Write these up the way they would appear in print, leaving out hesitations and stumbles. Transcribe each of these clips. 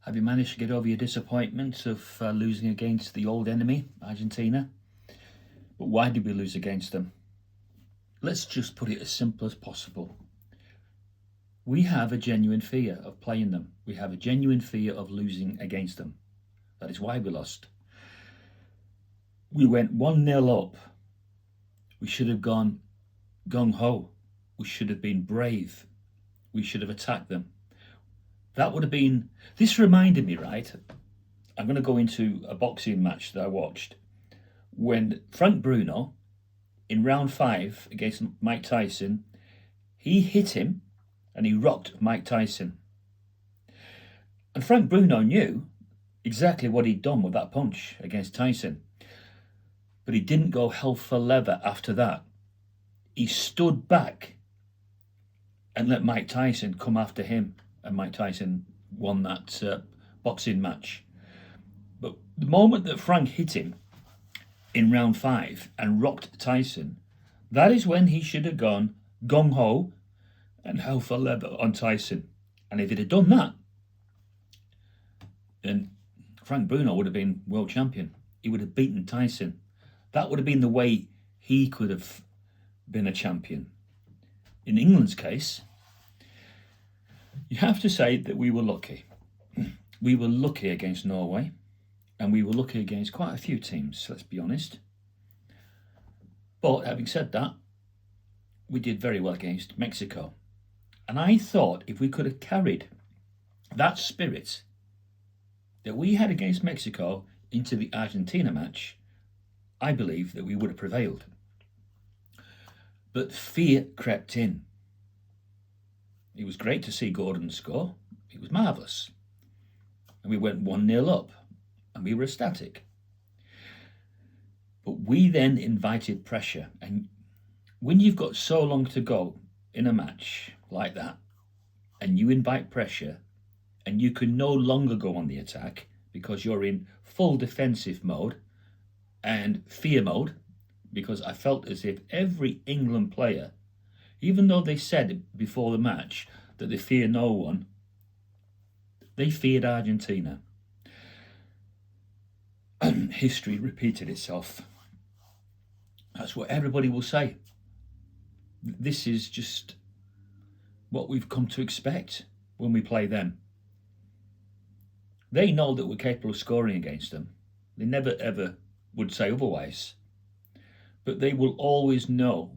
Have you managed to get over your disappointment of losing against the old enemy, Argentina? But why did we lose against them? Let's just put it as simple as possible. We have a genuine fear of playing them. We have a genuine fear of losing against them. That is why we lost. We went 1-0 up. We should have gone gung-ho. We should have been brave. We should have attacked them. That would have been... This reminded me, right? I'm going to go into a boxing match that I watched when Frank Bruno, in round 5 against Mike Tyson, he hit him and he rocked Mike Tyson. And Frank Bruno knew exactly what he'd done with that punch against Tyson. But he didn't go hell for leather after that. He stood back and let Mike Tyson come after him. And Mike Tyson won that boxing match. But the moment that Frank hit him in round 5 and rocked Tyson, that is when he should have gone gung-ho and hell for leather on Tyson. And if he'd have done that, then Frank Bruno would have been world champion. He would have beaten Tyson. That would have been the way he could have been a champion. In England's case, you have to say that we were lucky. We were lucky against Norway, and we were lucky against quite a few teams, let's be honest. But having said that, we did very well against Mexico. And I thought if we could have carried that spirit that we had against Mexico into the Argentina match, I believe that we would have prevailed. But fear crept in. It was great to see Gordon score. It was marvellous. And we went 1-0 up and we were ecstatic. But we then invited pressure. And when you've got so long to go in a match like that, and you invite pressure, and you can no longer go on the attack because you're in full defensive mode and fear mode, because I felt as if every England player, even though they said before the match that they fear no one, they feared Argentina. History repeated itself. That's what everybody will say. This is just what we've come to expect when we play them. They know that we're capable of scoring against them. They never ever would say otherwise. But they will always know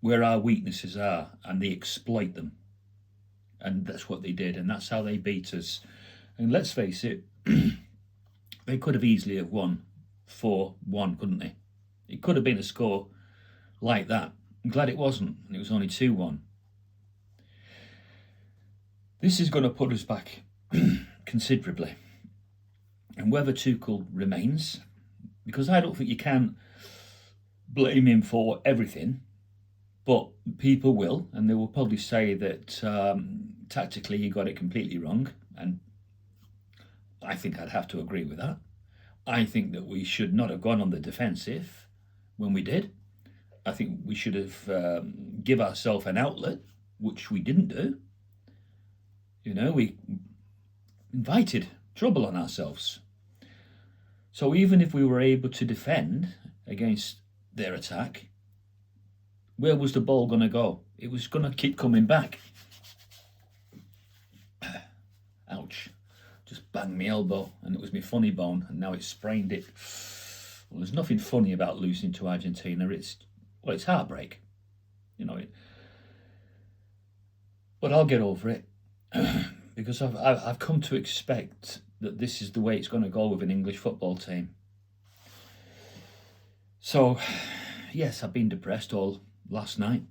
where our weaknesses are, and they exploit them. And that's what they did, and that's how they beat us. And let's face it, they could have easily have won 4-1, couldn't they? It could have been a score like that. I'm glad it wasn't, and it was only 2-1. This is going to put us back considerably. And whether Tuchel remains, because I don't think you can blame him for everything, but people will, and they will probably say that tactically he got it completely wrong, and I think I'd have to agree with that. I think that we should not have gone on the defensive when we did. I think we should have give ourselves an outlet, which we didn't do. You know, we invited trouble on ourselves. So even if we were able to defend against their attack, where was the ball going to go? It was going to keep coming back. Ouch. Just banged my elbow, and it was my funny bone, and now it's sprained it. Well, there's nothing funny about losing to Argentina. It's heartbreak. You know it. But I'll get over it. Because I've come to expect that this is the way it's going to go with an English football team. So, yes, I've been depressed all last night.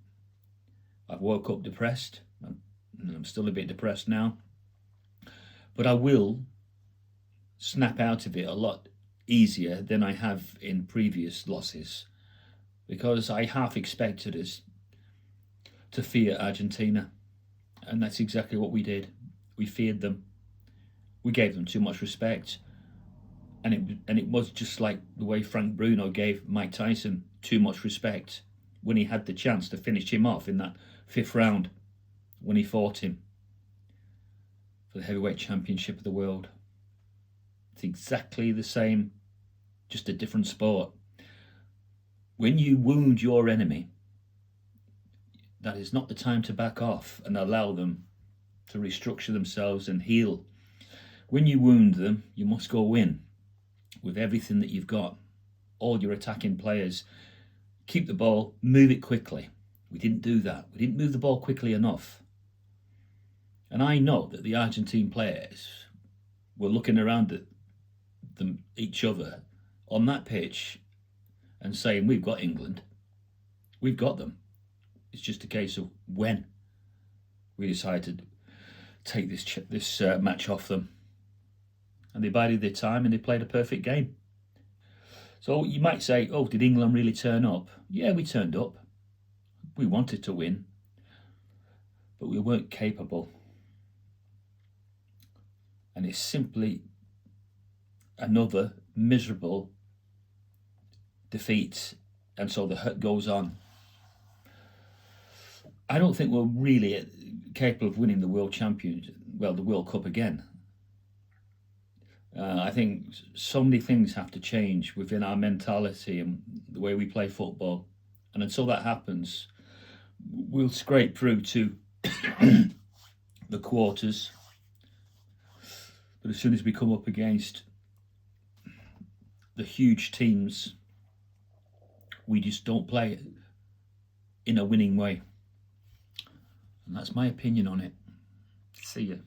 I woke up depressed. I'm still a bit depressed now. But I will snap out of it a lot easier than I have in previous losses, because I half expected us to fear Argentina. And that's exactly what we did. We feared them. We gave them too much respect. And it was just like the way Frank Bruno gave Mike Tyson too much respect when he had the chance to finish him off in that 5th round when he fought him for the heavyweight championship of the world. It's exactly the same, just a different sport. When you wound your enemy, that is not the time to back off and allow them to restructure themselves and heal. When you wound them, you must go in with everything that you've got, all your attacking players. Keep the ball, move it quickly. We didn't do that. We didn't move the ball quickly enough. And I know that the Argentine players were looking around at each other on that pitch and saying, we've got England. We've got them. It's just a case of when we decided to take this match off them. And they bided their time and they played a perfect game. So you might say, oh, did England really turn up? Yeah, we turned up. We wanted to win, but we weren't capable. And it's simply another miserable defeat. And so the hurt goes on. I don't think we're really capable of winning the World Cup again. I think so many things have to change within our mentality and the way we play football. And until that happens, we'll scrape through to the quarters. But as soon as we come up against the huge teams, we just don't play in a winning way. And that's my opinion on it. See you.